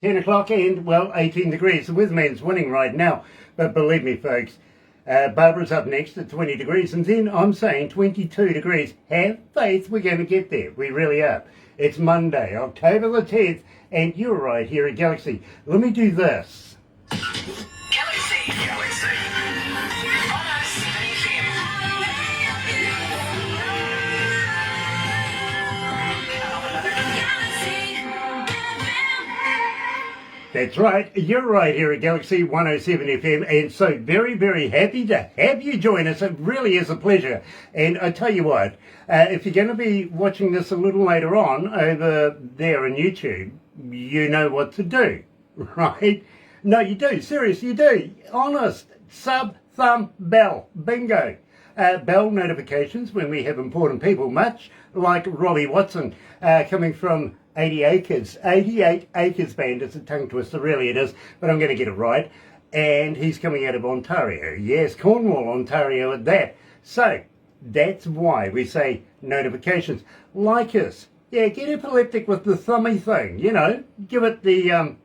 10 o'clock and, well, 18 degrees. The weatherman's winning right now. But believe me, folks, Barbara's up next at 20 degrees. And then I'm saying 22 degrees. Have faith, we're going to get there. We really are. It's Monday, October the 10th, and you're right here at Galaxy. Let me do this. Galaxy. That's right, you're right here at Galaxy 107 FM, and so very, very happy to have you join us. It really is a pleasure. And I tell you what, if you're going to be watching this a little later on over there on YouTube, you know what to do, right? No, you do, seriously, you do. Honest, sub, thumb, bell, bingo. Bell notifications when we have important people, much like Robbie Watson coming from 88 Acres Band. It's a tongue twister, really it is, but I'm going to get it right. And he's coming out of Ontario. Yes, Cornwall, Ontario at that. So, that's why we say notifications. Like us. Yeah, get epileptic with the thummy thing, you know. Give it the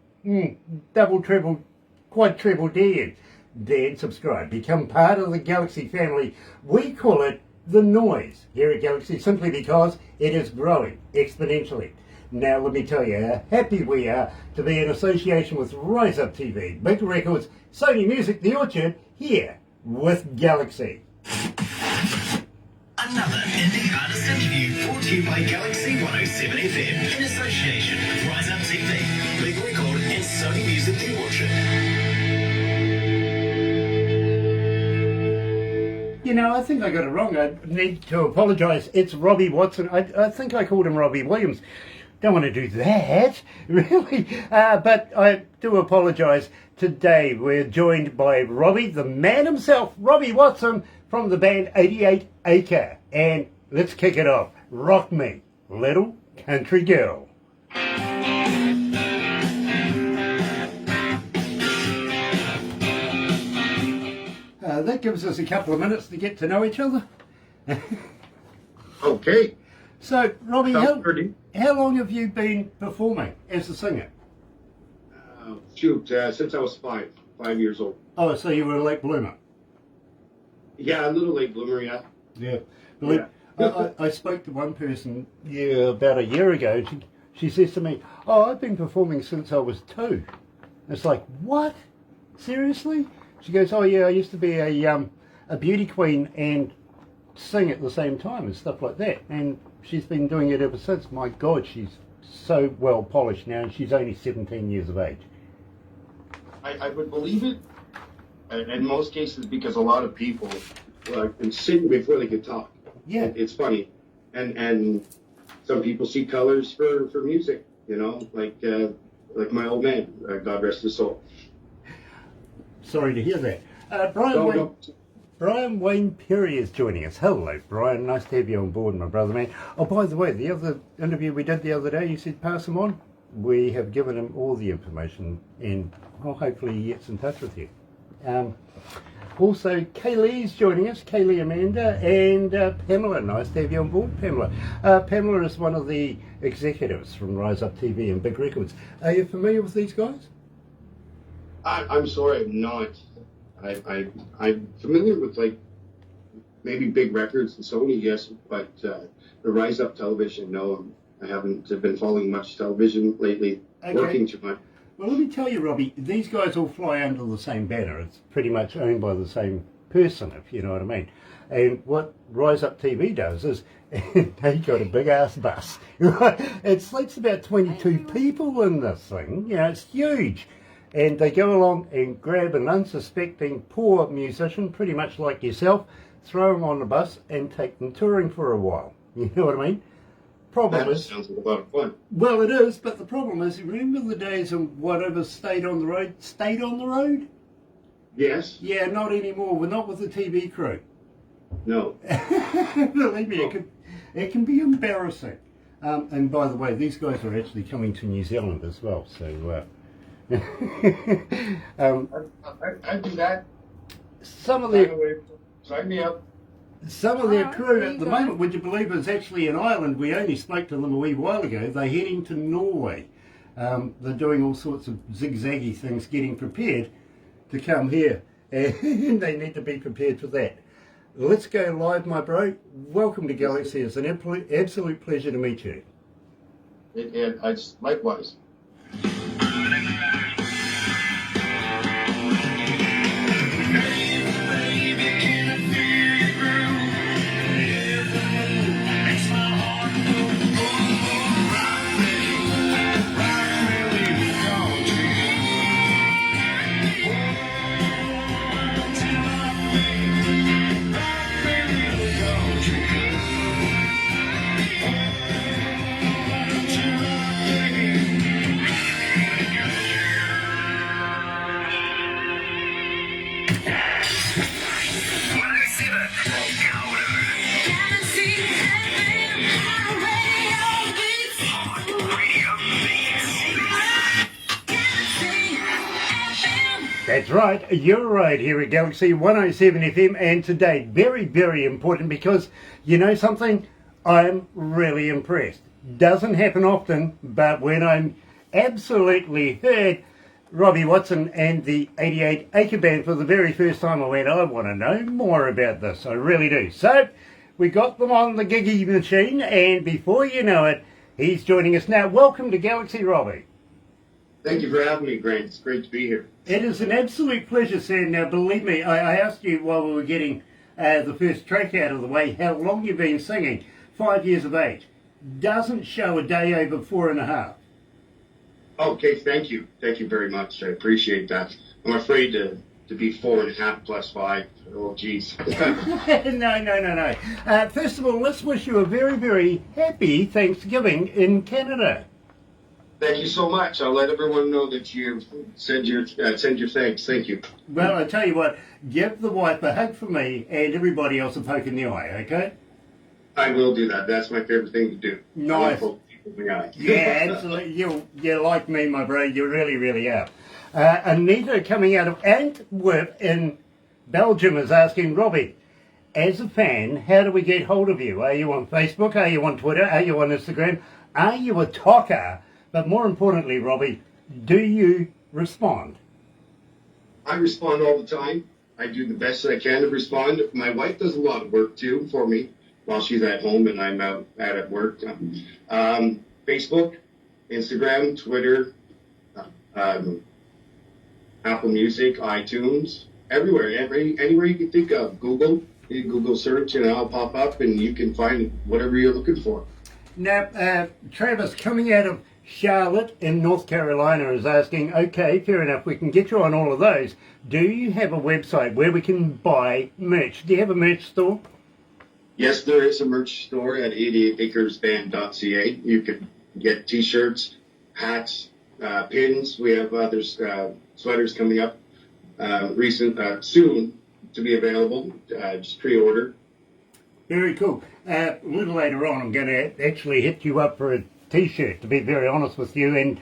double, treble, quad treble D. Then subscribe. Become part of the Galaxy family. We call it the noise here at Galaxy simply because it is growing exponentially. Now let me tell you how happy we are to be in association with Rise Up TV, Big Records, Sony Music, The Orchard, here with Galaxy. Another indie artist interview brought to you by Galaxy 107 FM in association with Rise Up TV, Big Record and Sony Music, The Orchard. You know, I think I got it wrong. I need to apologise. It's Robbie Watson. I think I called him Robbie Williams. Don't want to do that, really. But I do apologise. Today we're joined by Robbie, the man himself, Robbie Watson, from the band 88 Acre. And let's kick it off. Rock me, little country girl. That gives us a couple of minutes to get to know each other. Okay. So, Robbie, Pretty. how long have you been performing as a singer? Since I was 5 years old. Oh, so you were a late bloomer. Yeah, a little late bloomer, yeah. Yeah. I spoke to one person about a year ago, and she says to me, "Oh, I've been performing since I was 2." It's like, what? Seriously? She goes, "Oh yeah, I used to be a beauty queen and sing at the same time and stuff like that." And she's been doing it ever since. My God, she's so well polished now, and she's only 17 years of age. I would believe it in most cases because a lot of people can sing before they can talk. Yeah. It's funny. And some people see colors for music, you know, like my old man, God rest his soul. Sorry to hear that. No. Brian Wayne Perry is joining us. Hello, Brian. Nice to have you on board, my brother, man. Oh, by the way, the other interview we did the other day, you said pass him on. We have given him all the information, and hopefully he gets in touch with you. Also, Kaylee's joining us, Kaylee Amanda, and Pamela. Nice to have you on board, Pamela. Pamela is one of the executives from Rise Up TV and Big Records. Are you familiar with these guys? I'm sorry, I'm not. I'm familiar with maybe Big Records and Sony, yes, but the Rise Up Television, no, I haven't been following much television lately, working too much. Well, let me tell you, Robbie, these guys all fly under the same banner. It's pretty much owned by the same person, if you know what I mean. And what Rise Up TV does is they got a big ass bus. It sleeps about 22 people in this thing. You know, it's huge. And they go along and grab an unsuspecting poor musician, pretty much like yourself, throw them on the bus and take them touring for a while. You know what I mean? That sounds like a lot of fun. Well, it is, but the problem is, remember the days of whatever stayed on the road? Yes. Yeah, not anymore. We're not with the TV crew. No. Believe me, it can be embarrassing. And by the way, these guys are actually coming to New Zealand as well, so... I'd do that. Some of their Sign me up. crew at the moment, would you believe, is actually in Ireland. We only spoke to them a wee while ago. They're heading to Norway They're doing all sorts of zigzaggy things, getting prepared to come here, and they need to be prepared for that. Let's go live, my bro. Welcome to Galaxy. It's an absolute pleasure to meet you. It's likewise. That's right, you're right here at Galaxy 107 FM, and today, very, very important, because you know something? I'm really impressed. Doesn't happen often, but when I'm absolutely heard Robbie Watson and the 88 Acre Band for the very first time, I went, I want to know more about this, I really do. So, we got them on the giggy machine, and before you know it, he's joining us now. Welcome to Galaxy, Robbie. Thank you for having me, Grant. It's great to be here. It is an absolute pleasure, Sam. Now, believe me, I asked you while we were getting the first track out of the way how long you've been singing. 5 years of age. Doesn't show a day over 4.5. Okay, thank you. Thank you very much. I appreciate that. I'm afraid to be 4.5 plus 5. Oh, geez. No. First of all, let's wish you a very, very happy Thanksgiving in Canada. Thank you so much. I'll let everyone know that you send your thanks. Thank you. Well, I tell you what, give the wife a hug for me and everybody else a poke in the eye, okay? I will do that. That's my favorite thing to do. Nice. I love poking people in the eye. Yeah, absolutely. You're like me, my bro. You really, really are. Anita, coming out of Antwerp in Belgium, is asking, Robbie, as a fan, how do we get hold of you? Are you on Facebook? Are you on Twitter? Are you on Instagram? Are you a talker? But more importantly, Robbie, do you respond? I respond all the time. I do the best I can to respond. My wife does a lot of work, too, for me while she's at home and I'm out at work. Facebook, Instagram, Twitter, Apple Music, iTunes, everywhere. Anywhere you can think of. Google search and I'll pop up and you can find whatever you're looking for. Now, Travis, coming out of Charlotte in North Carolina, is asking, okay, fair enough, we can get you on all of those. Do you have a website where we can buy merch? Do you have a merch store? Yes, there is a merch store at 88acresband.ca. You can get t-shirts, hats, pins. We have other sweaters coming up soon to be available. Just pre-order. Very cool. A little later on, I'm going to actually hit you up for a T-shirt, to be very honest with you, and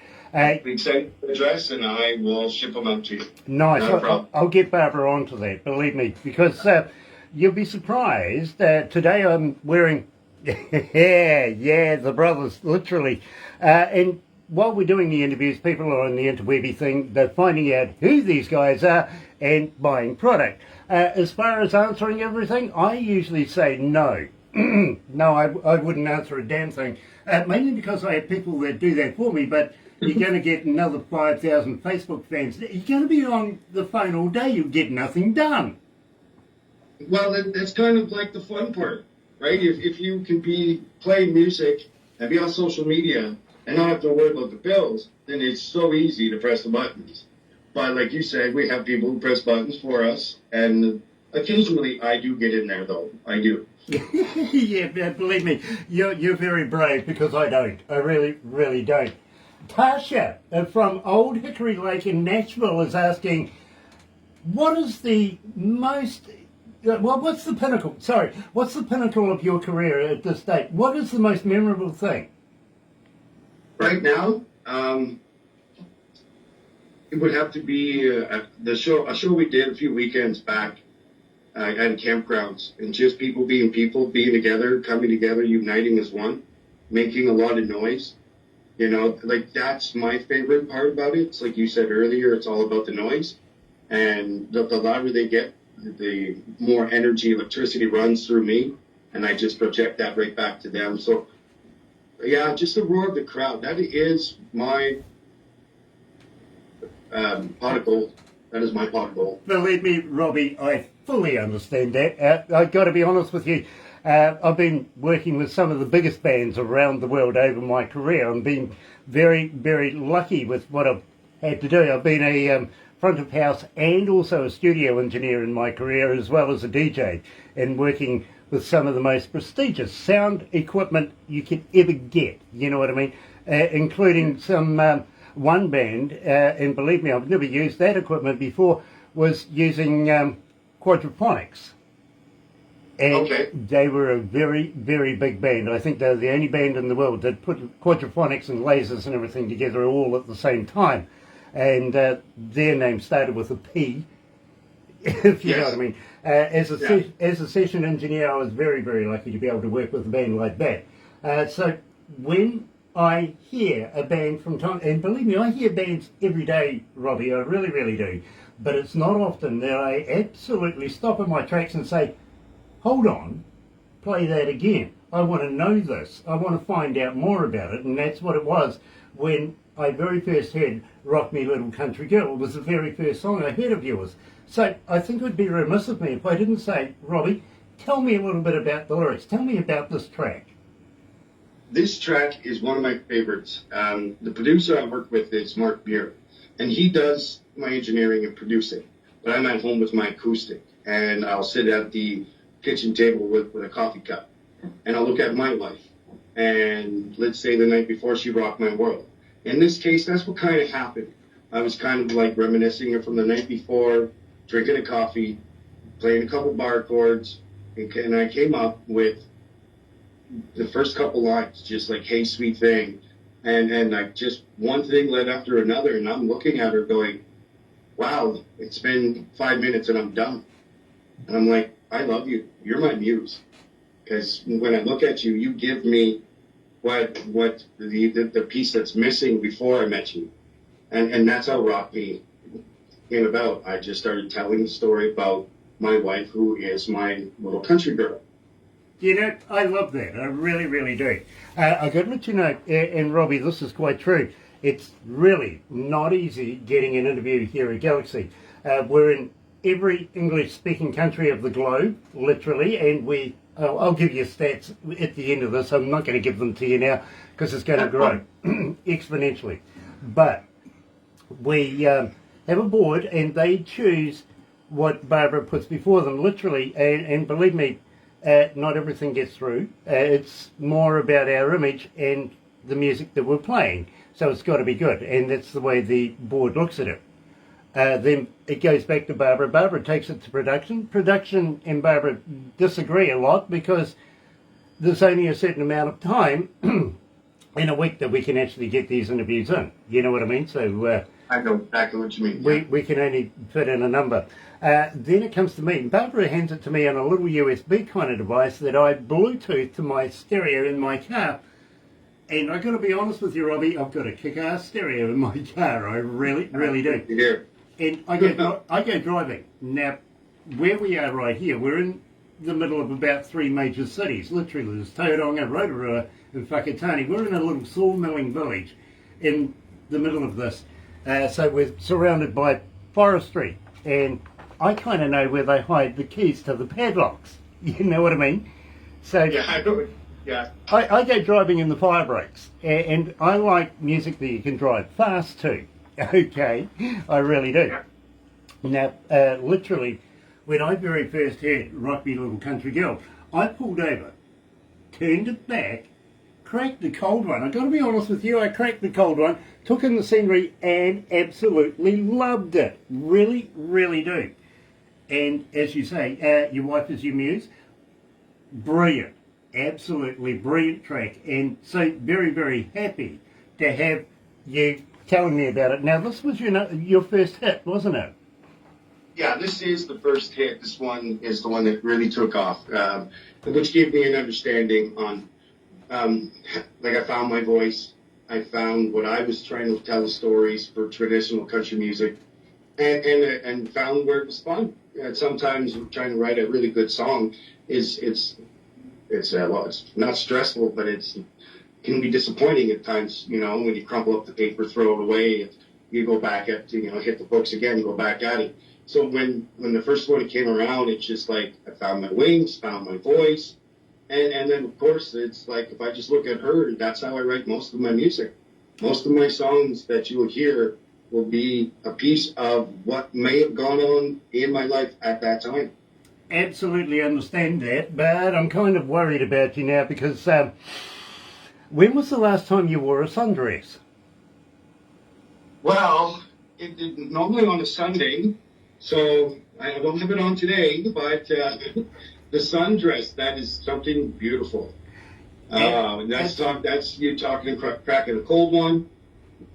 we send the address and I will ship them out to you. Nice. I'll get Barbara onto that, believe me, because you'll be surprised. Today I'm wearing, the brothers, literally, and while we're doing the interviews, people are on the interwebby thing, they're finding out who these guys are and buying product. As far as answering everything, I usually say no. No, I wouldn't answer a damn thing. Mainly because I have people that do that for me, but you're going to get another 5,000 Facebook fans. You're going to be on the phone all day. You'll get nothing done. Well, that's kind of like the fun part, right? If you can be playing music and be on social media and not have to worry about the bills, then it's so easy to press the buttons. But like you said, we have people who press buttons for us, and occasionally I do get in there, though. I do. Yeah, believe me, you're very brave, because I don't. I really, really don't. Tasha from Old Hickory Lake in Nashville is asking, what is the most... what's the pinnacle? Sorry, what's the pinnacle of your career at this date? What is the most memorable thing? Right now, it would have to be a show we did a few weekends back at campgrounds, and just people, being together, coming together, uniting as one, making a lot of noise. You know, like that's my favorite part about it. It's like you said earlier, it's all about the noise. And the louder they get, the more energy, electricity runs through me. And I just project that right back to them. So, yeah, just the roar of the crowd. That is my pot of gold. That is my pot of gold. Believe me, Robbie, I fully understand that. I've got to be honest with you. I've been working with some of the biggest bands around the world over my career and been very, very lucky with what I've had to do. I've been a front of house and also a studio engineer in my career, as well as a DJ, and working with some of the most prestigious sound equipment you could ever get, you know what I mean? Including some one band, and believe me, I've never used that equipment before, was using quadraphonics. And they were a very, very big band. I think they were the only band in the world that put quadraphonics and lasers and everything together all at the same time. And their name started with a P, if you know what I mean. As a session engineer, I was very, very lucky to be able to work with a band like that. So when I hear a band from time, and believe me, I hear bands every day, Robbie, I really, really do. But it's not often that I absolutely stop in my tracks and say, hold on, play that again. I want to know this. I want to find out more about it. And that's what it was when I very first heard Rock Me Little Country Girl. It was the very first song I heard of yours. So I think it would be remiss of me if I didn't say, Robbie, tell me a little bit about the lyrics. Tell me about this track. This track is one of my favorites. The producer I work with is Mark Muir, and he does my engineering and producing. But I'm at home with my acoustic, and I'll sit at the kitchen table with a coffee cup, and I'll look at my life. And let's say the night before she rocked my world. In this case, that's what kind of happened. I was kind of like reminiscing from the night before, drinking a coffee, playing a couple bar chords, and I came up with the first couple lines, just like, hey, sweet thing. And like just one thing led after another, and I'm looking at her going, wow, it's been 5 minutes and I'm done. And I'm like, I love you. You're my muse. Because when I look at you, you give me what the piece that's missing before I met you. And that's how Rock Me came about. I just started telling the story about my wife, who is my little country girl. You know, I love that. I really, really do. I got to let you know, and Robbie, this is quite true. It's really not easy getting an interview here at Galaxy. We're in every English-speaking country of the globe, literally, and I'll give you stats at the end of this. I'm not going to give them to you now because it's going to grow exponentially. But we have a board, and they choose what Barbara puts before them, literally, and believe me, not everything gets through. It's more about our image and the music that we're playing. So it's got to be good, and that's the way the board looks at it. Then it goes back to Barbara. Barbara takes it to production. Production and Barbara disagree a lot because there's only a certain amount of time in a week that we can actually get these interviews in. You know what I mean? So I know exactly what you mean. We can only fit in a number. Then it comes to me. Barbara hands it to me on a little USB kind of device that I Bluetooth to my stereo in my car. And I've got to be honest with you, Robbie, I've got a kick-ass stereo in my car. I really, really do. Yeah. And I go driving. Now, where we are right here, we're in the middle of about 3 major cities. Literally, there's Tauranga, Rotorua, and Whakatane. We're in a little sawmilling village in the middle of this. So we're surrounded by forestry. And I kind of know where they hide the keys to the padlocks. You know what I mean? So Yeah, I know. Yeah. I go driving in the fire breaks, and I like music that you can drive fast to. Okay, I really do. Now, literally, when I very first heard Rock Me Little Country Girl, I pulled over, turned it back, cracked the cold one. I got to be honest with you, I cracked the cold one, took in the scenery, and absolutely loved it. Really, really do. And as you say, your wife is your muse. Brilliant. Absolutely brilliant track, and so very, very happy to have you telling me about it. Now, this was your first hit, wasn't it? Yeah, this is the first hit. This one is the one that really took off, which gave me an understanding on, like I found my voice. I found what I was trying to tell stories for traditional country music, and found where it was fun. And sometimes trying to write a really good song it's not stressful, but it can be disappointing at times. When you crumple up the paper, throw it away, you go back at hit the books again, go back at it. So when the first one came around, it's just like I found my wings, found my voice, and then of course it's like if I just look at her, that's how I write most of my music. Most of my songs that you will hear will be a piece of what may have gone on in my life at that time. Absolutely understand that, but I'm kind of worried about you now because when was the last time you wore a sundress? Well, it normally on a Sunday, so I don't have it on today, but the sundress, that is something beautiful. That's you talking cracking a cold one.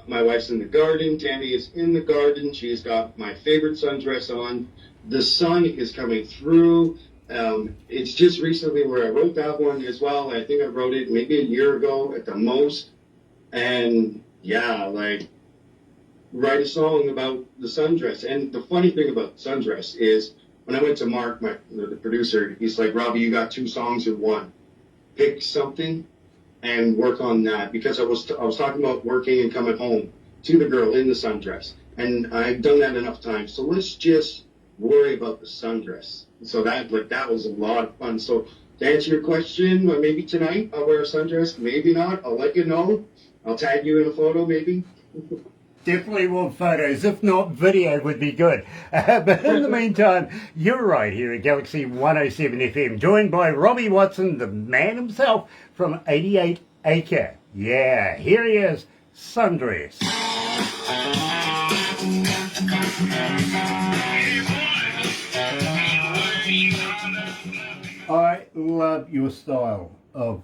My wife's in the garden. Tammy is in the garden. She's got my favorite sundress on. The sun is coming through. It's just recently where I wrote that one as well. I think I wrote it maybe a year ago at the most. And yeah, like write a song about the sundress. And the funny thing about the sundress is when I went to Mark, the producer, he's like, Robbie, you got 2 songs in one. Pick something and work on that, because I was talking about working and coming home to the girl in the sundress, and I've done that enough times. So let's just worry about the sundress. So that was a lot of fun. So to answer your question, maybe tonight I'll wear a sundress, maybe not. I'll let you know. I'll tag you in a photo, maybe. Definitely want photos. If not, video would be good. But in the meantime, you're right here at Galaxy 107 FM, joined by Robbie Watson, the man himself from 88 Acre. Yeah, here he is, Sundress. I love your style of...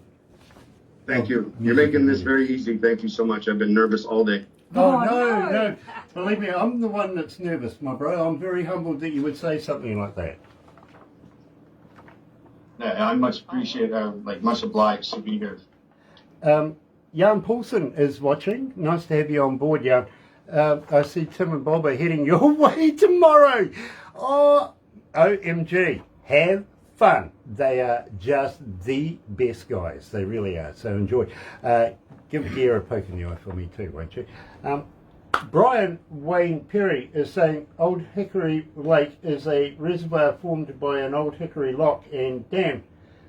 Thank you. You're making this very easy. Thank you so much. I've been nervous all day. Oh, no. Believe me, I'm the one that's nervous, my bro. I'm very humbled that you would say something like that. Yeah, I much appreciate, much obliged to be here. Jan Paulson is watching. Nice to have you on board, Jan. I see Tim and Bob are heading your way tomorrow. Oh, OMG. Have fun. They are just the best guys. They really are. So enjoy. Give Gear a poke in the eye for me too, won't you? Brian Wayne Perry is saying Old Hickory Lake is a reservoir formed by an old hickory lock and dam.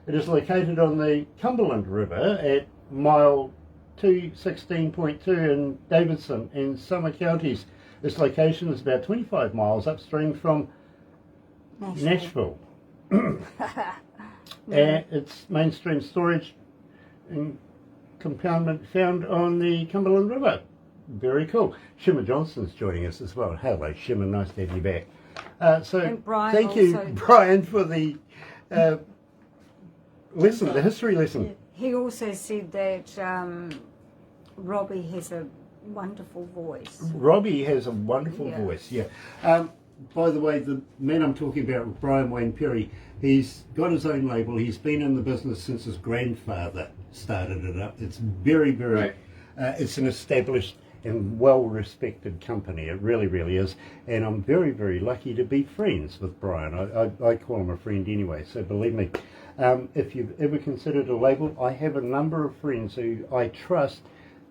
It is located on the Cumberland River at mile 216.2 in Davidson and Summer counties. This location is about 25 miles upstream from Nashville. And its mainstream storage and compoundment found on the Cumberland River. Very cool. Shimmer Johnson's joining us as well. Hello, Shimmer. Nice to have you back. Thank you, Brian, for the lesson, the history lesson. He also said that Robbie has a wonderful voice. Robbie has a wonderful voice, yeah. By the way, the man I'm talking about, Brian Wayne Perry, he's got his own label. He's been in the business since his grandfather started it up. It's very, very, right. It's an established and well-respected company. It really, really is. And I'm very, very lucky to be friends with Brian. I call him a friend anyway, so believe me. If you've ever considered a label, I have a number of friends who I trust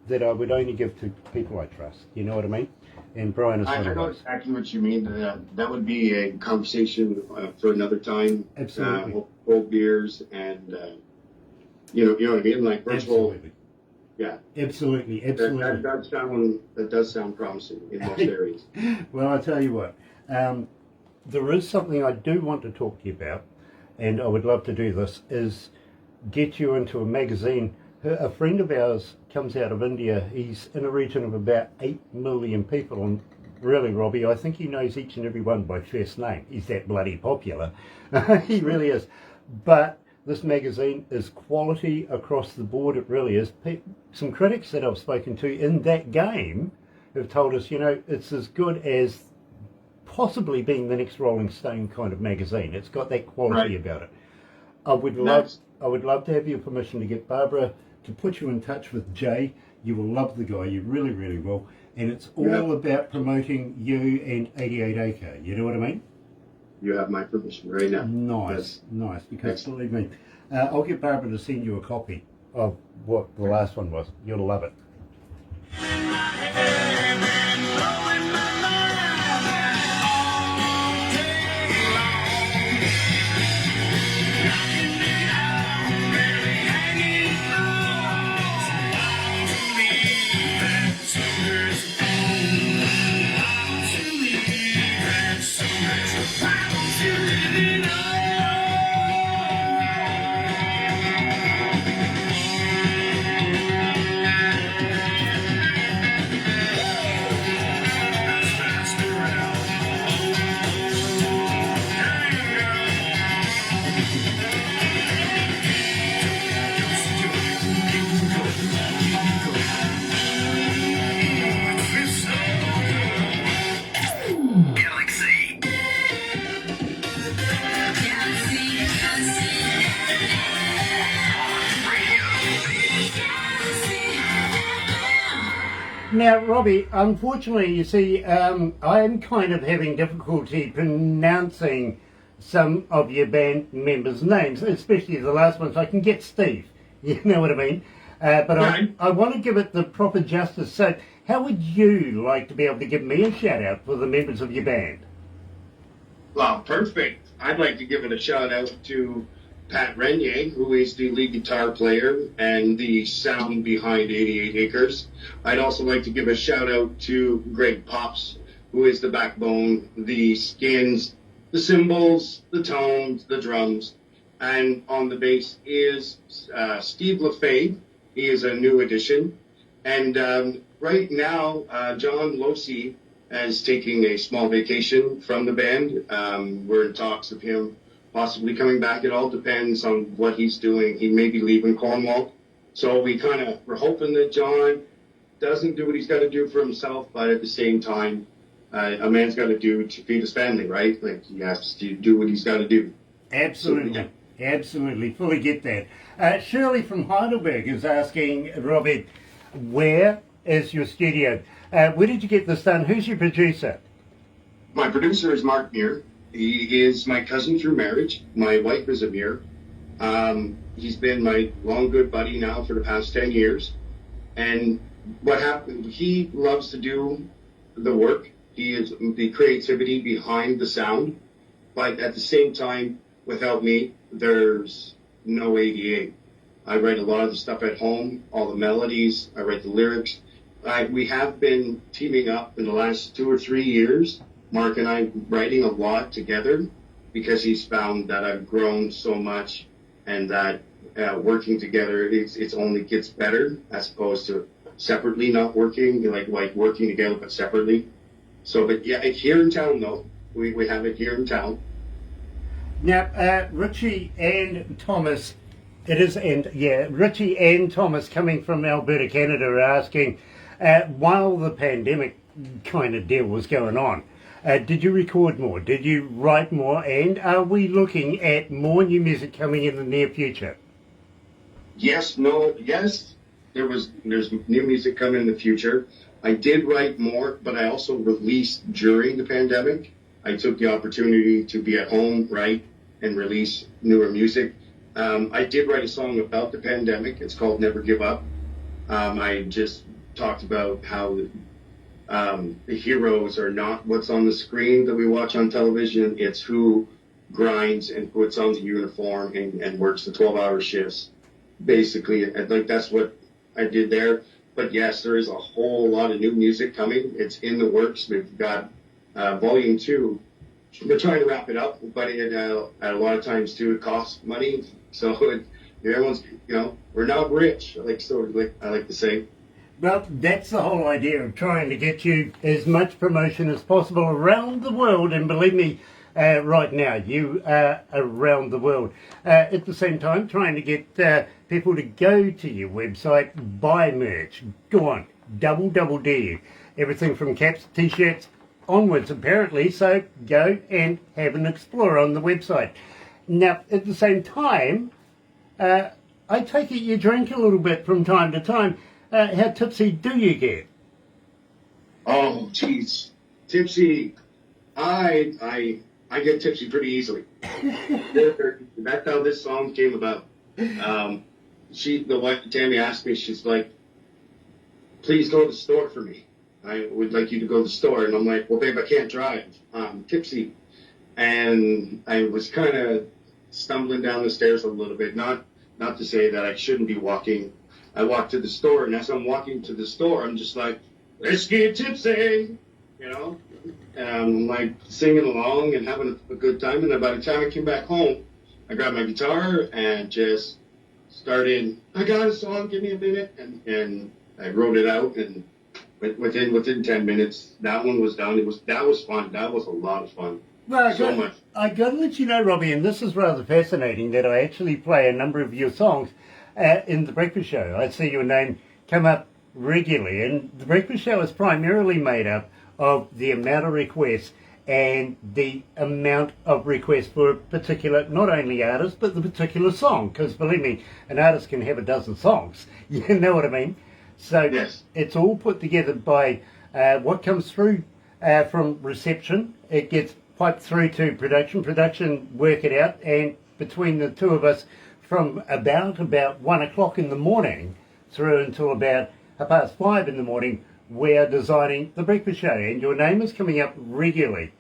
that I would only give to people I trust. You know what I mean? And Brian is one of those. I know exactly what you mean. That would be a conversation for another time. Absolutely. Hold beers and, you know what I mean? Like virtual. Absolutely. Yeah. Absolutely. That does sound promising in most areas. Well, I'll tell you what. There is something I do want to talk to you about, and I would love to do this, is get you into a magazine. A friend of ours comes out of India. He's in a region of about 8 million people, and really, Robbie, I think he knows each and every one by first name. He's that bloody popular. He really is. But this magazine is quality across the board. It really is. Some critics that I've spoken to in that game have told us, it's as good as possibly being the next Rolling Stone kind of magazine. It's got that quality about it. I would love to have your permission to get Barbara to put you in touch with Jay. You will love the guy. You really, really will. And it's all about promoting you and 88 Acre. You know what I mean? You have my permission right now. Nice. Because believe me, I'll get Barbara to send you a copy of what the last one was. You'll love it. Galaxy. Now, Robbie, unfortunately, you see, I'm kind of having difficulty pronouncing some of your band members' names, especially the last one, so I can get Steve. You know what I mean? But Right. I want to give it the proper justice. So how would you like to be able to give me a shout out for the members of your band? Well, perfect. I'd like to give it a shout out to Pat Renier, who is the lead guitar player and the sound behind 88 Acres. I'd also like to give a shout out to Greg Pops, who is the backbone, the skins, the cymbals, the tones, the drums. And on the bass is Steve LaFave. He is a new addition. And right now, John Losey is taking a small vacation from the band. We're in talks of him possibly coming back. It all depends on what he's doing. He may be leaving Cornwall. So we're hoping that John doesn't do what he's got to do for himself, but at the same time, a man's got to do to feed his family, right? Like, he has to do what he's got to do. Absolutely. So, Absolutely. Fully get that. Shirley from Heidelberg is asking, Robbie, where is your studio? Where did you get this done? Who's your producer? My producer is Mark Muir. He is my cousin through marriage. My wife is Amir. He's been my long good buddy now for the past 10 years. And what happened, he loves to do the work. He is the creativity behind the sound. But at the same time, without me, there's no 88. I write a lot of the stuff at home, all the melodies. I write the lyrics. We have been teaming up in the last 2 or 3 years, Mark and I, writing a lot together, because he's found that I've grown so much, and that working together, it's only gets better, as opposed to separately not working, like working together but separately. So, but yeah, it's here in town though. We have it here in town. Now, Richie and Thomas, Richie and Thomas coming from Alberta, Canada, are asking, while the pandemic kind of deal was going on, did you record more? Did you write more? And are we looking at more new music coming in the near future? Yes. There's new music coming in the future. I did write more, but I also released during the pandemic. I took the opportunity to be at home, write, and release newer music. I did write a song about the pandemic. It's called Never Give Up. I just talked about how the heroes are not what's on the screen that we watch on television. It's who grinds and puts on the uniform and works the 12-hour shifts. Basically, like, that's what I did there. But yes, there is a whole lot of new music coming. It's in the works. We've got Volume 2. We're trying to wrap it up, but at a lot of times too, it costs money. So everyone's, we're not rich. I like to say. Well, that's the whole idea of trying to get you as much promotion as possible around the world. And believe me, right now, you are around the world. At the same time, trying to get people to go to your website, buy merch. Go on, double dare you. Everything from caps, t-shirts, onwards apparently. So go and have an explore on the website. Now, at the same time, I take it you drink a little bit from time to time. How tipsy do you get? Oh, geez, tipsy. I get tipsy pretty easily. That's how this song came about. The wife Tammy asked me. She's like, "Please go to the store for me. I would like you to go to the store." And I'm like, "Well, babe, I can't drive. I'm tipsy." And I was kind of stumbling down the stairs a little bit. Not to say that I shouldn't be walking. I walked to the store, and as I'm walking to the store, I'm just like, "Let's get tipsy," you know. And I'm like singing along and having a good time. And by the time I came back home, I grabbed my guitar and just started. I got a song. Give me a minute, and I wrote it out. And within 10 minutes, that one was done. That was fun. That was a lot of fun. Well, I got to let you know, Robbie, and this is rather fascinating, that I actually play a number of your songs in The Breakfast Show. I see your name come up regularly, and The Breakfast Show is primarily made up of the amount of requests and the amount of requests for a particular, not only artist, but the particular song. Because believe me, an artist can have a dozen songs. You know what I mean? So Yes. It's all put together by what comes through from reception. It gets piped through to production. Production work it out, and between the two of us, from about 1 o'clock in the morning through until about 5:30 in the morning, we are designing The Breakfast Show, and your name is coming up regularly.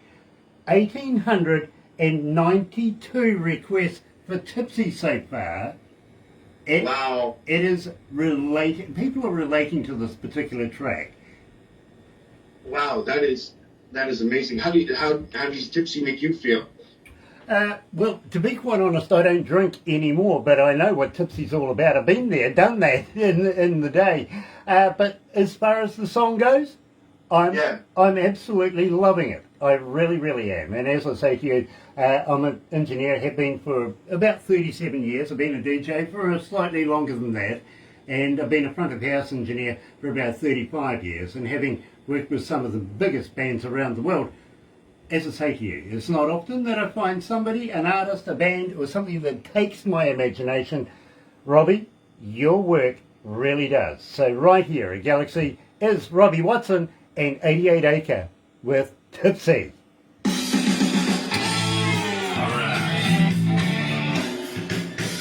1,892 requests for Tipsy so far. Wow. It is relating. People are relating to this particular track. Wow, that is amazing. How does tipsy make you feel? Well, to be quite honest, I don't drink anymore, but I know what tipsy's all about. I've been there, done that in the day. But as far as the song goes, I'm absolutely loving it. I really, really am. And as I say to you, I'm an engineer, have been for about 37 years. I've been a DJ for slightly longer than that. And I've been a front of house engineer for about 35 years. And having worked with some of the biggest bands around the world, as I say to you, it's not often that I find somebody, an artist, a band, or something that takes my imagination. Robbie, your work really does. So right here at Galaxy is Robbie Watson and 88 Acre with Tipsy. Alright.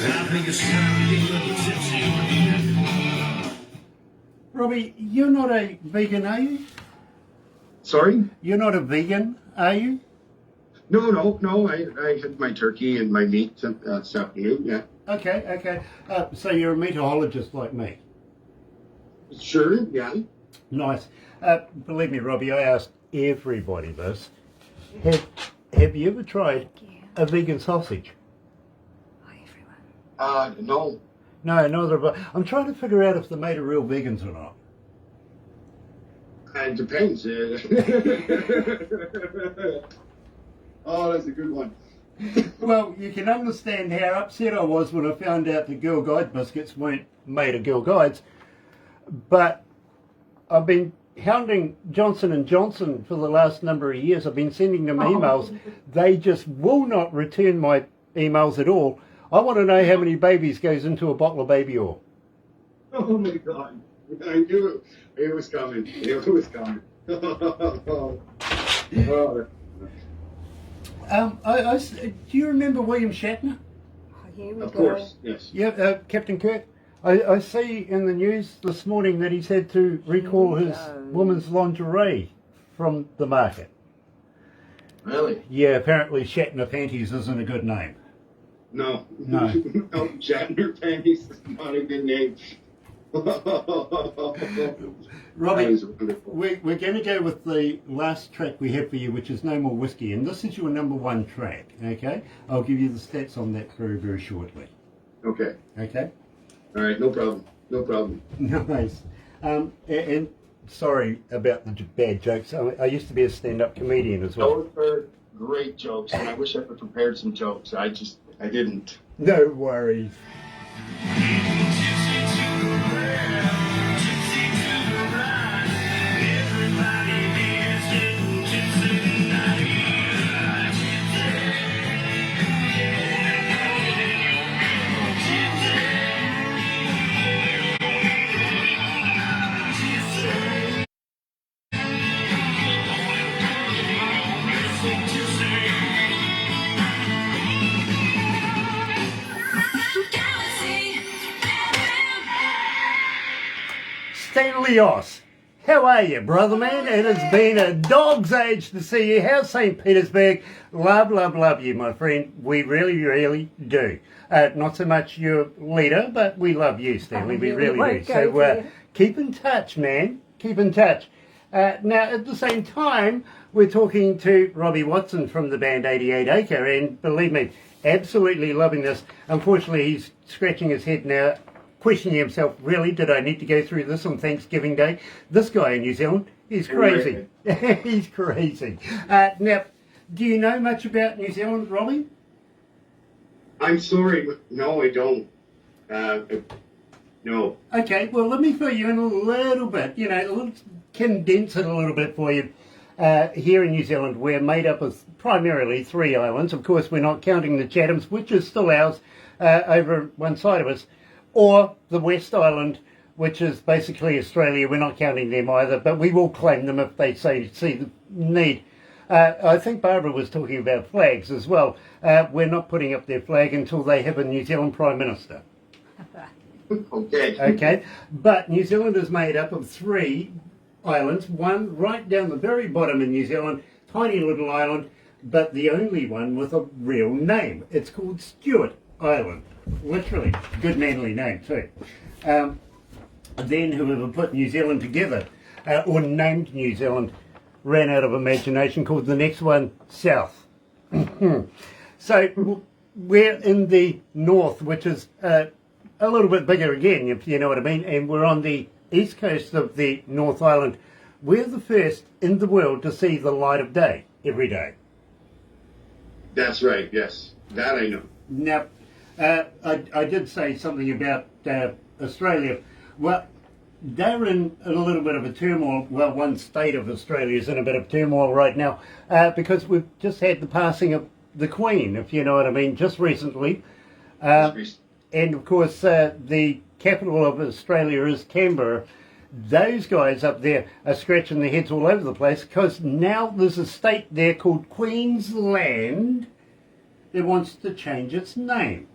And I think it's time to get a little tipsy. Robbie, you're not a vegan, are you? Sorry? You're not a vegan, are you? No. I had my turkey and my meat this afternoon. Yeah. Okay. So you're a meteorologist like me. Sure. Yeah. Nice. Believe me, Robbie, I asked everybody this. Have you ever tried a vegan sausage? No. No, neither have I. I'm trying to figure out if they're made of real vegans or not. It depends. Oh, that's a good one. Well, you can understand how upset I was when I found out the Girl Guide biscuits weren't made of Girl Guides. But I've been hounding Johnson & Johnson for the last number of years. I've been sending them emails. They just will not return my emails at all. I want to know how many babies goes into a bottle of baby oil. Oh my God. I knew it was coming. It was coming. Do you remember William Shatner? Here we Of go. course, yes. Yeah, Captain Kirk. I see in the news this morning that he's had to recall his woman's lingerie from the market. Really? Yeah, apparently Shatner panties isn't a good name. No. No. No, Shatner panties is not a good name. Robbie, That is wonderful. we're going to go with the last track we have for you, which is No More Whiskey, and this is your number one track, okay? I'll give you the stats on that very, very shortly. Okay. Okay? All right, no problem. No problem. Nice. And sorry about the bad jokes. I used to be a stand-up comedian as well. Those are great jokes, and I wish I had prepared some jokes. I didn't. No worries. Stanley Oss. How are you, brother man? It has been a dog's age to see you. How's St. Petersburg? Love, love, love you, my friend. We really, really do. Not so much your leader, but we love you, Stanley. We really do. So keep in touch, man. Keep in touch. Now, at the same time, we're talking to Robbie Watson from the band 88 Acre, and believe me, absolutely loving this. Unfortunately, he's scratching his head now, questioning himself, really, did I need to go through this on Thanksgiving Day? This guy in New Zealand, he's crazy. He's crazy. Now, do you know much about New Zealand, Robbie? I'm sorry, but no, I don't. No. Okay, well, let me fill you in a little bit, condense it a little bit for you. Here in New Zealand, we're made up of primarily 3 islands. Of course, we're not counting the Chathams, which is still ours, over one side of us, or the West Island, which is basically Australia. We're not counting them either, but we will claim them if they see the need. I think Barbara was talking about flags as well. We're not putting up their flag until they have a New Zealand Prime Minister. Okay. Okay, but New Zealand is made up of 3 islands, one right down the very bottom in New Zealand, tiny little island, but the only one with a real name. It's called Stewart Island. Literally, good manly name too. Then whoever put New Zealand together, or named New Zealand, ran out of imagination, called the next one South. So we're in the north, which is a little bit bigger again, if you know what I mean, and we're on the east coast of the North Island. We're the first in the world to see the light of day every day. That's right, yes. That I know. Now, I did say something about Australia. Well, they're in a little bit of a turmoil. Well, one state of Australia is in a bit of turmoil right now because we've just had the passing of the Queen, if you know what I mean, just recently. And of course, the capital of Australia is Canberra. Those guys up there are scratching their heads all over the place because now there's a state there called Queensland that wants to change its name.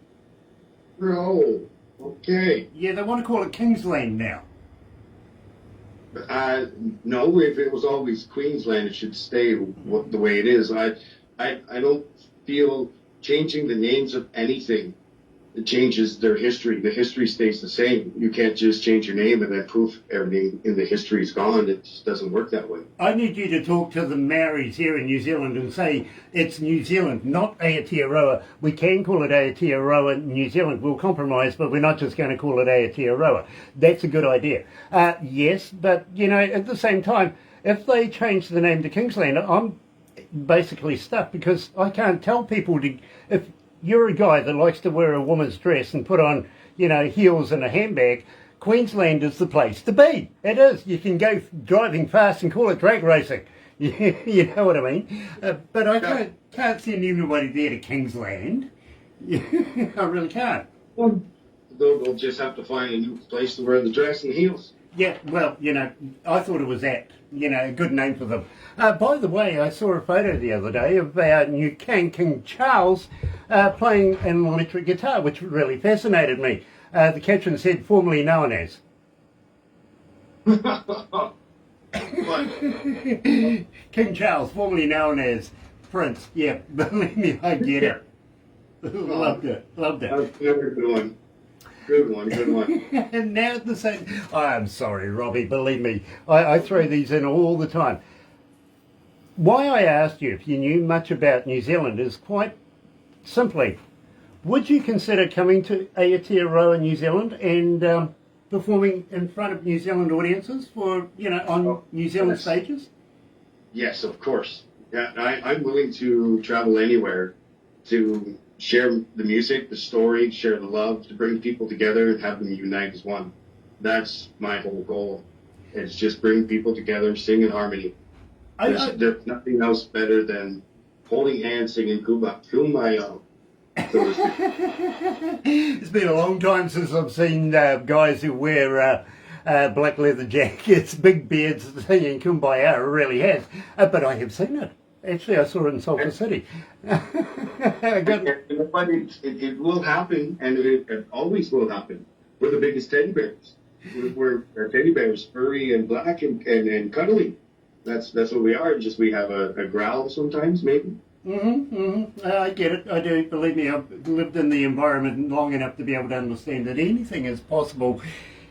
Oh, okay. Yeah, they want to call it Kingsland now. No, if it was always Queensland, it should stay the way it is. I don't feel changing the names of anything, it changes their history. The history stays the same. You can't just change your name and then proof everything in the history is gone. It just doesn't work that way. I need you to talk to the Maoris here in New Zealand and say it's New Zealand, not Aotearoa. We can call it Aotearoa in New Zealand. We'll compromise, but we're not just going to call it Aotearoa. That's a good idea. Yes, but, at the same time, if they change the name to Kingsland, I'm basically stuck because I can't tell people to... If you're a guy that likes to wear a woman's dress and put on, heels and a handbag, Queensland is the place to be. It is. You can go driving fast and call it drag racing. You know what I mean? But I can't send anybody there to Kingsland. I really can't. Well, they'll just have to find a new place to wear the dress and heels. Yeah, well, I thought it was that, a good name for them. By the way, I saw a photo the other day of our new King Charles playing an electric guitar, which really fascinated me. The caption said, formerly known as. King Charles, formerly known as Prince. Yeah, believe me, I get it. Loved it. That's never good one. Good one. And now the same. I'm sorry, Robbie, believe me. I throw these in all the time. Why I asked you if you knew much about New Zealand is quite simply, would you consider coming to Aotearoa, New Zealand, and performing in front of New Zealand audiences for, on New Zealand stages? Yes, of course. Yeah, I'm willing to travel anywhere to share the music, the story, share the love, to bring people together and have them unite as one. That's my whole goal. It's just bring people together, sing in harmony. There's nothing else better than holding hands, singing Kumbaya. It's been a long time since I've seen guys who wear black leather jackets, big beards, singing Kumbaya. It really has. But I have seen it. Actually, I saw it in Sulphur City. It will happen, and it always will happen. We're the biggest teddy bears. we're teddy bears, furry and black and cuddly. That's what we are. Just we have a growl sometimes, maybe. I get it. I do. Believe me, I've lived in the environment long enough to be able to understand that anything is possible,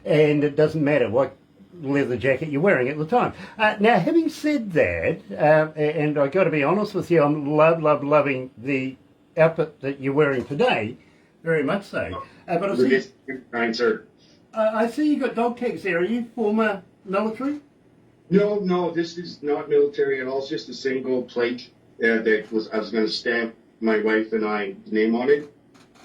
and it doesn't matter what leather jacket you're wearing at the time. Now, having said that, and I got to be honest with you, I'm loving the outfit that you're wearing today, very much so. But Kind sir. I see you got dog tags there. Are you former military? No, this is not military at all. It's just a single plate that I was going to stamp my wife and I's name on it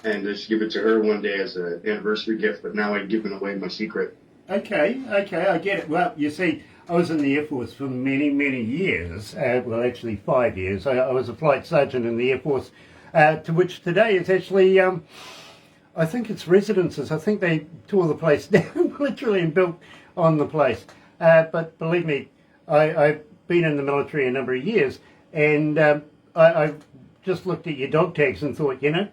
and just give it to her one day as an anniversary gift. But now I've given away my secret. Okay, I get it. Well, you see, I was in the Air Force for many years. Well, actually 5 years. I was a flight sergeant in the Air Force, to which today is actually, I think it's residences. I think they tore the place down, literally, and built on the place. But believe me, I've been in the military a number of years, and I just looked at your dog tags and thought, you know,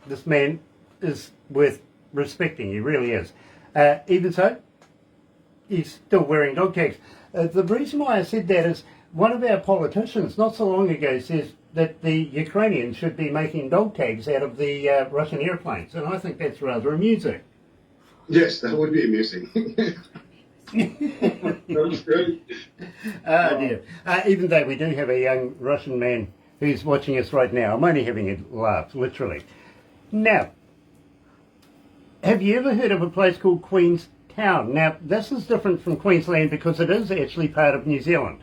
this man is worth respecting. He really is. Even so, he's still wearing dog tags. The reason why I said that is one of our politicians not so long ago says that the Ukrainians should be making dog tags out of the Russian airplanes, and I think that's rather amusing. Yes, that would be amusing. That's great. Oh dear. Even though we do have a young Russian man who's watching us right now, I'm only having a laugh, literally. Now, have you ever heard of a place called Queenstown? Now, this is different from Queensland because it is actually part of New Zealand.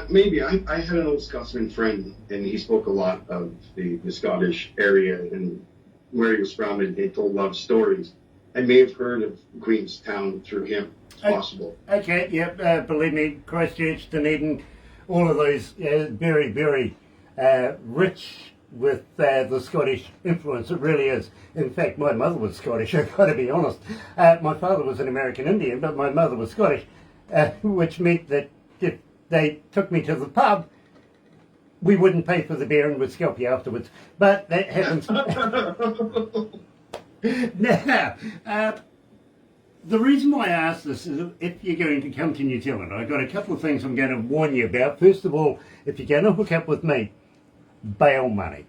Maybe. I had an old Scotsman friend, and he spoke a lot of the Scottish area and where he was from, and he told love stories. I may have heard of Queenstown through him. It's possible. Okay, yep. Believe me, Christchurch, Dunedin, all of those very rich with the Scottish influence. It really is. In fact, my mother was Scottish, I've got to be honest. My father was an American Indian, but my mother was Scottish, which meant that if they took me to the pub, we wouldn't pay for the beer and would scalp you afterwards. But that happens. Now, the reason why I ask this is if you're going to come to New Zealand, I've got a couple of things I'm going to warn you about. First of all, if you're going to hook up with me, bail money.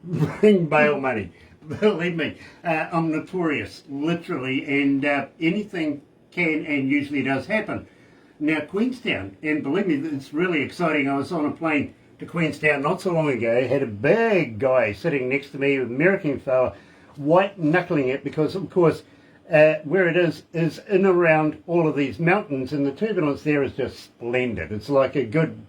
Bring bail money. Believe me, I'm notorious, literally, and anything can and usually does happen. Now, Queenstown, and believe me, it's really exciting. I was on a plane to Queenstown not so long ago, had a big guy sitting next to me, an American fella, white knuckling it because, of course, where it is in around all of these mountains, and the turbulence there is just splendid. It's like a good,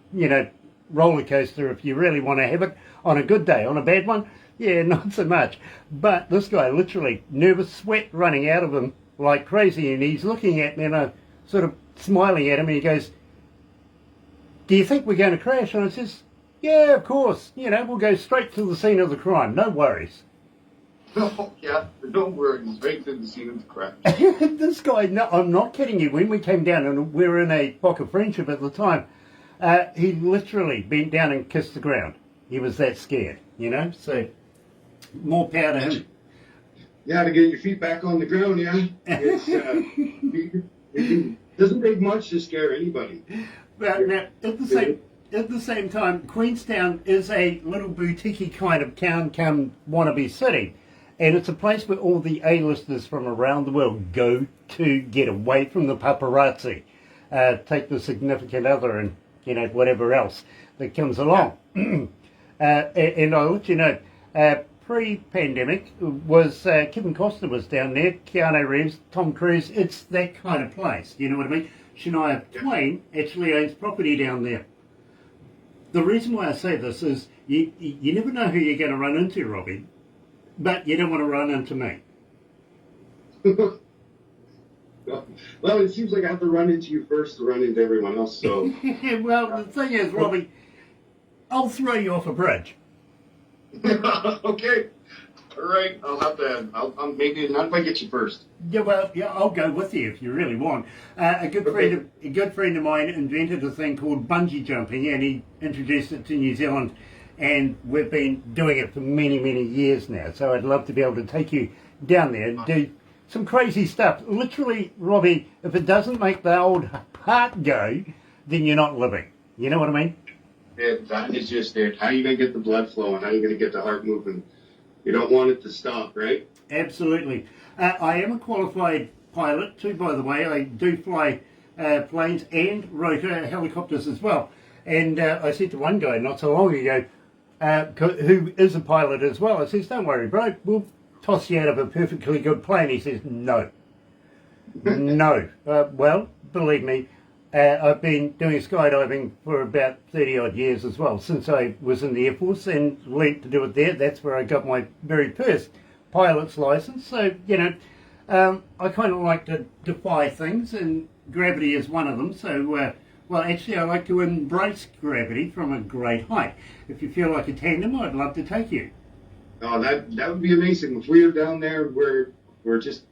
roller coaster if you really want to have it on a good day. On a bad one, yeah, not so much. But this guy, literally, nervous sweat running out of him like crazy, and he's looking at me, and I'm sort of smiling at him, and he goes, "Do you think we're going to crash?" And I says, "Yeah, of course. We'll go straight to the scene of the crime. No worries." Oh, yeah, don't worry. Straight to the scene of the crime. This guy, no, I'm not kidding you. When we came down, and we were in a pocket of friendship at the time, he literally bent down and kissed the ground. He was that scared, so more power to him. Yeah, to get your feet back on the ground, yeah. It doesn't take much to scare anybody. Well, now, at the same time, Queenstown is a little boutique kind of town come wannabe city. And it's a place where all the A-listers from around the world go to get away from the paparazzi, take the significant other and, whatever else that comes along. And I'll let you know, pre-pandemic was Kevin Costner was down there, Keanu Reeves, Tom Cruise. It's that kind of place, you know what I mean? Shania Twain actually owns property down there. The reason why I say this is you never know who you're going to run into, Robbie, but you don't want to run into me. Well, it seems like I have to run into you first to run into everyone else, so... Well, the thing is, Robbie, I'll throw you off a bridge. Okay. All right. I'll maybe not if I get you first. Yeah, well, yeah, I'll go with you if you really want. A good friend of mine invented a thing called bungee jumping, and he introduced it to New Zealand, and we've been doing it for many years now. So I'd love to be able to take you down there and do some crazy stuff. Literally, Robbie, if it doesn't make the old heart go, then you're not living. You know what I mean? That is just it. How are you going to get the blood flowing? How are you going to get the heart moving? You don't want it to stop, right? Absolutely. I am a qualified pilot too, by the way. I do fly planes and rotor helicopters as well. And I said to one guy not so long ago, who is a pilot as well, I says, don't worry, bro, we'll toss you out of a perfectly good plane. He says, no. No. Well, believe me, I've been doing skydiving for about 30 odd years as well, since I was in the Air Force and learnt to do it there. That's where I got my very first pilot's license. So, you know, I kind of like to defy things, and gravity is one of them. So, well, actually, I like to embrace gravity from a great height. If you feel like a tandem, I'd love to take you. Oh, that would be amazing. If we are down there, we're just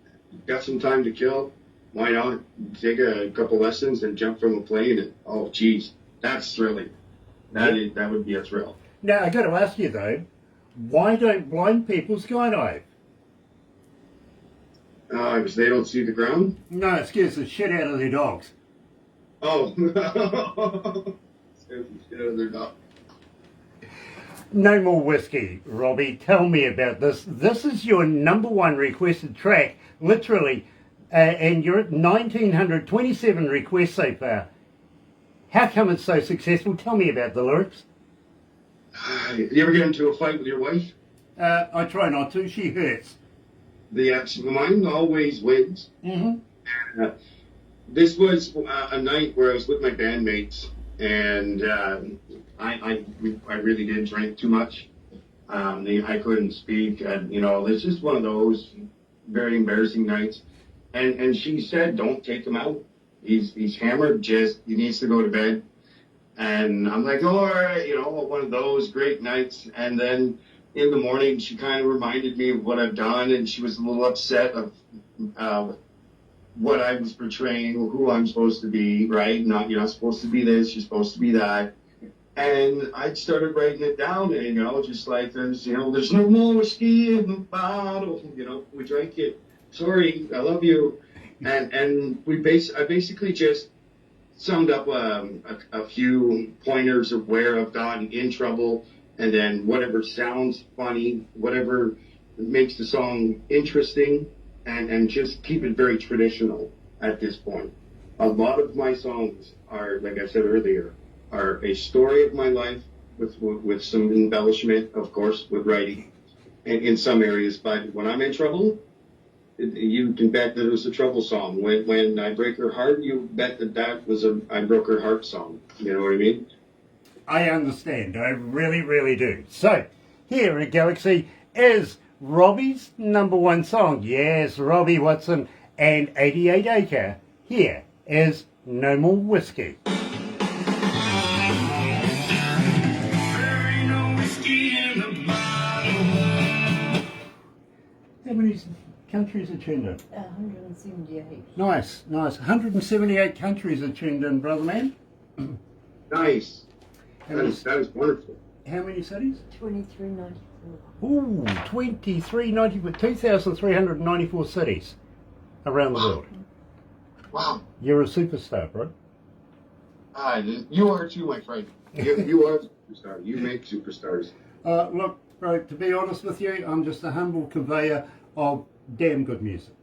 got some time to kill. Why not take a couple lessons and jump from a plane? And oh, geez, that's thrilling. That would be a thrill. Now, I got to ask you though, why don't blind people skydive? Because they don't see the ground. No, it scares the shit out of their dogs. Oh, scares the shit out of their dog. No more whiskey, Robbie. Tell me about this. This is your #1 requested track, literally, and you're at 1,927 requests so far. How come it's so successful? Tell me about the lyrics. You ever get into a fight with your wife? I try not to. She hurts. Mine always wins. Mm-hmm. This was a night where I was with my bandmates, and I really did drink too much. I couldn't speak, and it's just one of those very embarrassing nights. And she said, "Don't take him out. He's hammered. He needs to go to bed." And I'm like, "Oh, all right, one of those great nights." And then in the morning, she kind of reminded me of what I've done, and she was a little upset of what I was portraying, who I'm supposed to be, right? You're not supposed to be this, you're supposed to be that. And I started writing it down, and just like there's no more whiskey in the bottle, we drank it. Sorry, I love you. And I basically just summed up a few pointers of where I've gotten in trouble, and then whatever sounds funny, whatever makes the song interesting, and just keep it very traditional at this point. A lot of my songs are, like I said earlier, are a story of my life with some embellishment, of course, with writing in some areas. But when I'm in trouble, you can bet that it was a trouble song. When I break her heart, you bet that was a I broke her heart song. You know what I mean? I understand. I really, really do. So, here at Galaxy is Robbie's #1 song. Yes, Robbie Watson and 88 Acre. Here is No More Whiskey. There ain't no whiskey in the bottle. How many countries are tuned in? 178. Nice. 178 countries are tuned in, brother man. Nice. That is wonderful. How many cities? 2394. Ooh, 2,394 cities around the world. Wow. You're a superstar, bro. You are too, my friend. You are a superstar. You make superstars. Look, bro, to be honest with you, I'm just a humble conveyor of damn good music.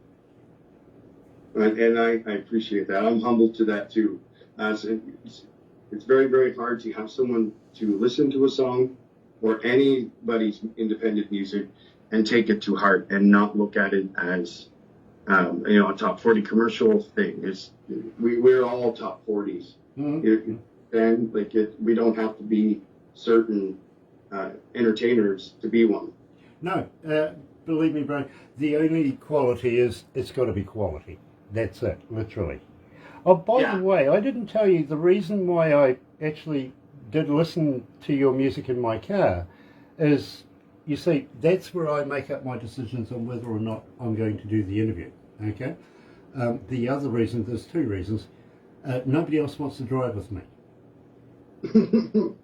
And I appreciate that. I'm humble to that too. It's very, very hard to have someone to listen to a song or anybody's independent music and take it to heart and not look at it as a top 40 commercial thing. We're all top 40s. Mm-hmm. And we don't have to be certain entertainers to be one. No, believe me, bro, the only quality is it's got to be quality. That's it, literally. Oh, by the way, I didn't tell you the reason why I actually did listen to your music in my car is, you see, that's where I make up my decisions on whether or not I'm going to do the interview, okay? The other reason, there's two reasons. Nobody else wants to drive with me.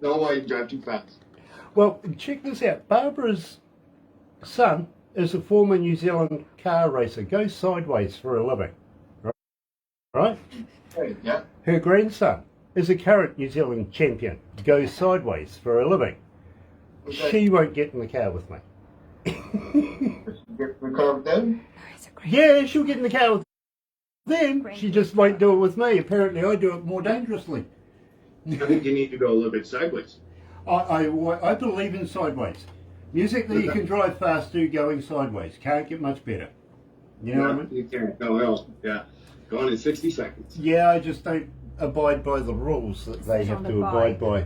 No, I drive too fast. Well, check this out. Barbara's son is a former New Zealand car racer, goes sideways for a living, right? Hey, yeah. Her grandson is a current New Zealand champion, goes sideways for a living. Okay. She won't get in the car with me. Get the car with them? Yeah, she'll get in the car with them. She just won't do it with me. Apparently I do it more dangerously. I think you need to go a little bit sideways. I believe in sideways. Music that you can drive fast to going sideways. Can't get much better. You know what I mean? You can't. No, no. Yeah. Gone in 60 seconds. Yeah, I just don't abide by the rules that they have to abide by.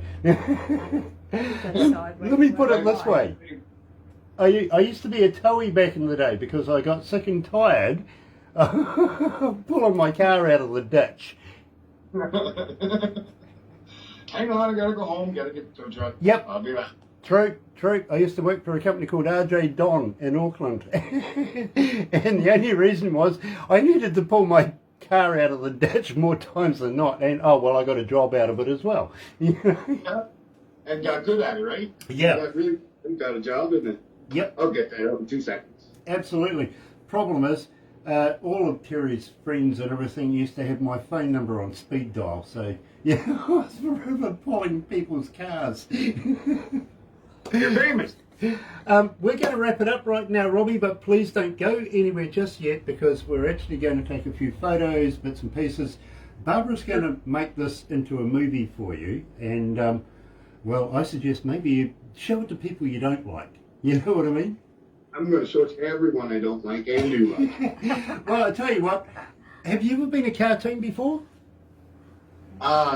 Let me put it this way. I used to be a towie back in the day because I got sick and tired of pulling my car out of the ditch. Hang on, I gotta go home, gotta get the tow truck. Yep. I'll be back. True. I used to work for a company called RJ Don in Auckland. And the only reason was I needed to pull my car out of the ditch more times than not. And, oh, well, I got a job out of it as well. Yeah. And got good at it, right? Yeah. You got a job, and then Yep. I'll get there in 2 seconds. Absolutely. Problem is, all of Terry's friends and everything used to have my phone number on speed dial. So, yeah, I was forever pulling people's cars. You're famous. We're going to wrap it up right now, Robbie, but please don't go anywhere just yet because we're actually going to take a few photos, bits and pieces. Barbara's going to make this into a movie for you, and, well, I suggest maybe you show it to people you don't like. You know what I mean? I'm going to show it to everyone I don't like and do like. Well, I tell you what, have you ever been a cartoon before?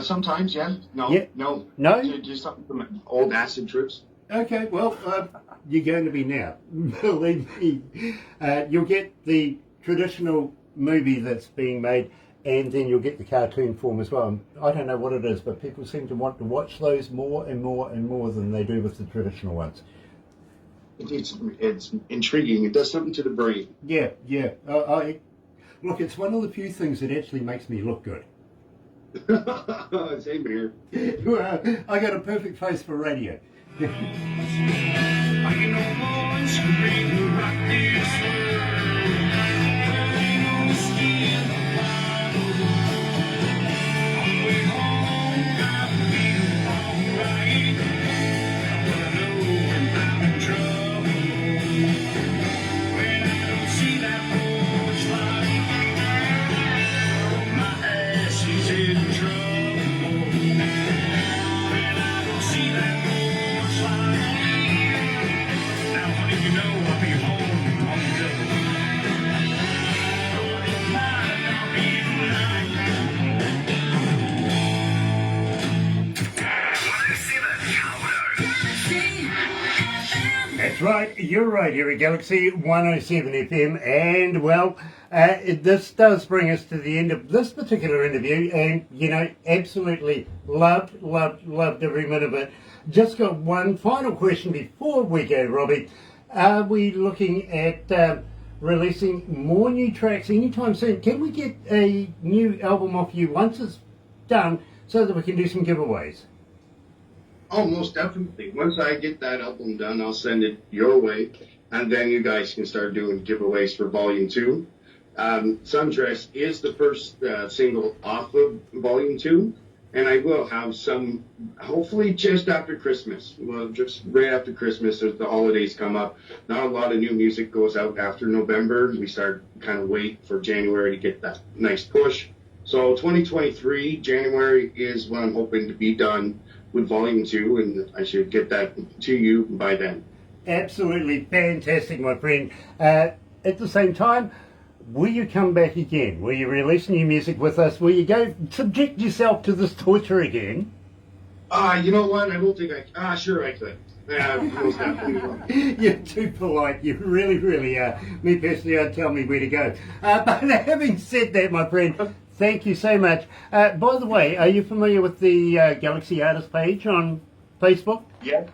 Sometimes, yeah. No, Yeah. no. No? Just something from old acid trips. Okay, well, you're going to be now. Believe me. You'll get the traditional movie that's being made, and then you'll get the cartoon form as well. I don't know what it is, but people seem to want to watch those more and more and more than they do with the traditional ones. It's intriguing. It does something to the brain. Yeah. Look, it's one of the few things that actually makes me look good. Same here. I got a perfect face for radio. That's right, you're right here at Galaxy 107 FM, and well, this does bring us to the end of this particular interview, and you know, absolutely loved every minute of it. Just got one final question before we go, Robbie. Are we looking at releasing more new tracks anytime soon? Can we get a new album off you once it's done so that we can do some giveaways? Oh, most definitely. Once I get that album done, I'll send it your way, and then you guys can start doing giveaways for Volume 2. Sundress is the first single off of Volume 2, and I will have some, hopefully just after Christmas. Well, just right after Christmas as the holidays come up. Not a lot of new music goes out after November. We start kind of wait for January to get that nice push. So 2023, January is when I'm hoping to be done with Volume 2, and I should get that to you by then. Absolutely fantastic, my friend. At the same time, will you come back again? Will you release new music with us? Will you go subject yourself to this torture again? You know what? I don't think sure I could. Most definitely will. You're too polite. You really are. Me personally, I'd tell me where to go. But having said that, my friend, thank you so much. By the way, are you familiar with the Galaxy Artist page on Facebook? Yeah,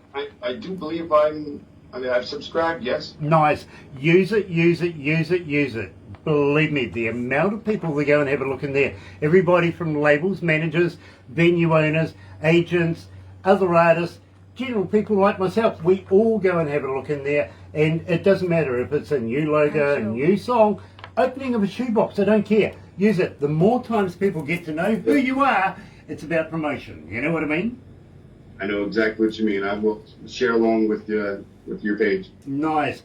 I do believe I've subscribed, yes. Nice. Use it. Believe me, the amount of people that go and have a look in there, everybody from labels, managers, venue owners, agents, other artists, general people like myself, we all go and have a look in there, And it doesn't matter if it's a new logo, a Sure. new song, opening of a shoebox, I don't care. Use it. The more times people get to know who you are, it's about promotion. You know what I mean? I know exactly what you mean. I will share along with your page. Nice.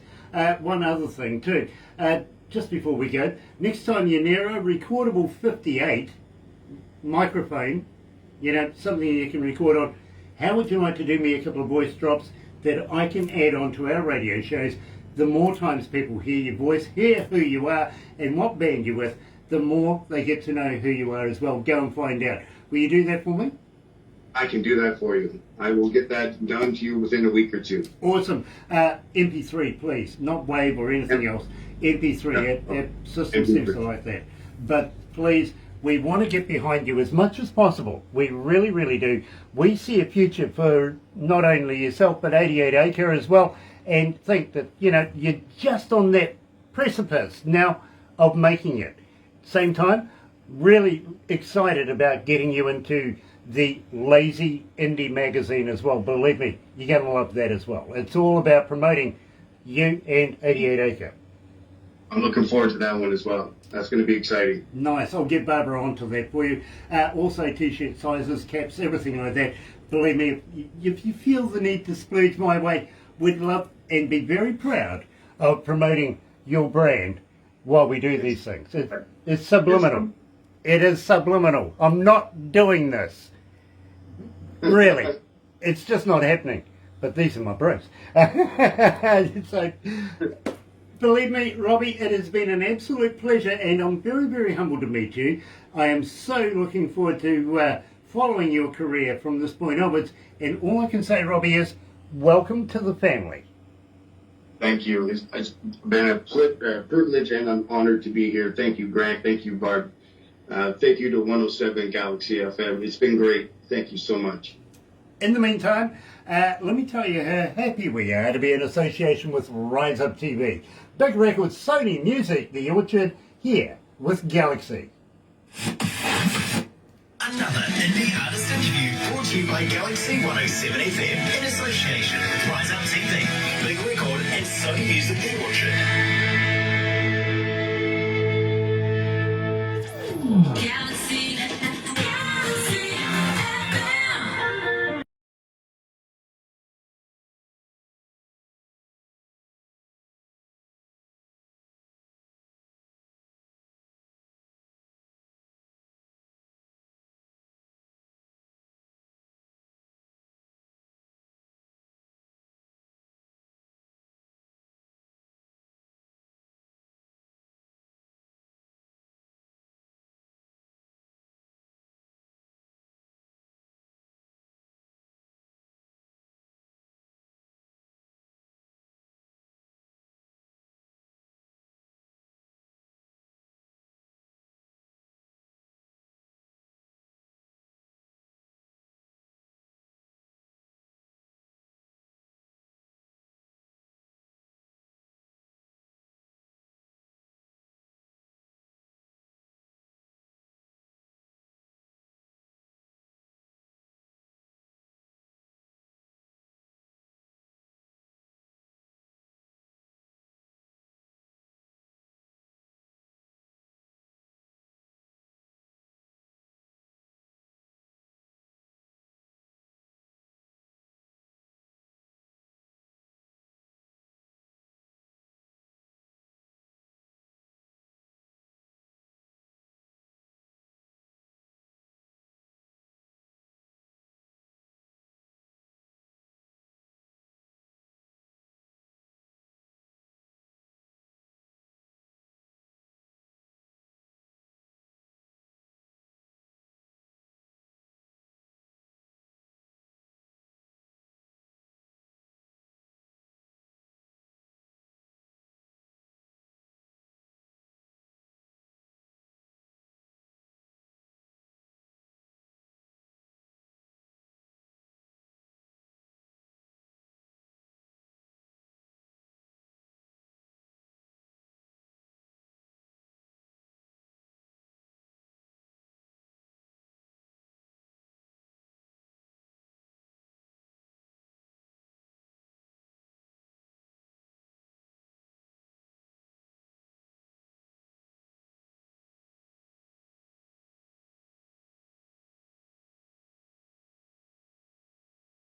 One other thing too. Just before we go, next time you're near a recordable 58 microphone, something you can record on, how would you like to do me a couple of voice drops that I can add on to our radio shows? The more times people hear your voice, hear who you are and what band you're with, the more they get to know who you are as well. Go and find out. Will you do that for me? I can do that for you. I will get that done to you within a week or two. Awesome. MP3, please. Not Wave or anything else. MP3. Our system seems to like that. But please, we want to get behind you as much as possible. We really, really do. We see a future for not only yourself, but 88 Acre as well. And think that, you're just on that precipice now of making it. Same time, really excited about getting you into the Lazy Indie magazine as well. Believe me, you're going to love that as well. It's all about promoting you and 88 Acre. I'm looking forward to that one as well. That's going to be exciting. Nice. I'll get Barbara onto that for you. Also t-shirt sizes, caps, everything like that. Believe me, if you feel the need to splurge my way, we'd love and be very proud of promoting your brand while we do these things. It's subliminal. It is subliminal. I'm not doing this. Really. It's just not happening. But these are my bros. So, believe me, Robbie, it has been an absolute pleasure, and I'm very, very humbled to meet you. I am so looking forward to following your career from this point onwards. And all I can say, Robbie, is welcome to the family. Thank you. It's been a privilege, and I'm honored to be here. Thank you, Grant. Thank you, Barb. Thank you to 107 Galaxy FM. It's been great. Thank you so much. In the meantime, let me tell you how happy we are to be in association with Rise Up TV. Big Records, Sony Music, The Orchard, here with Galaxy. Another indie artist interview brought to you by Galaxy 107 FM in association with Rise Up TV, Big Record and Sony Music The Orchard. Yeah.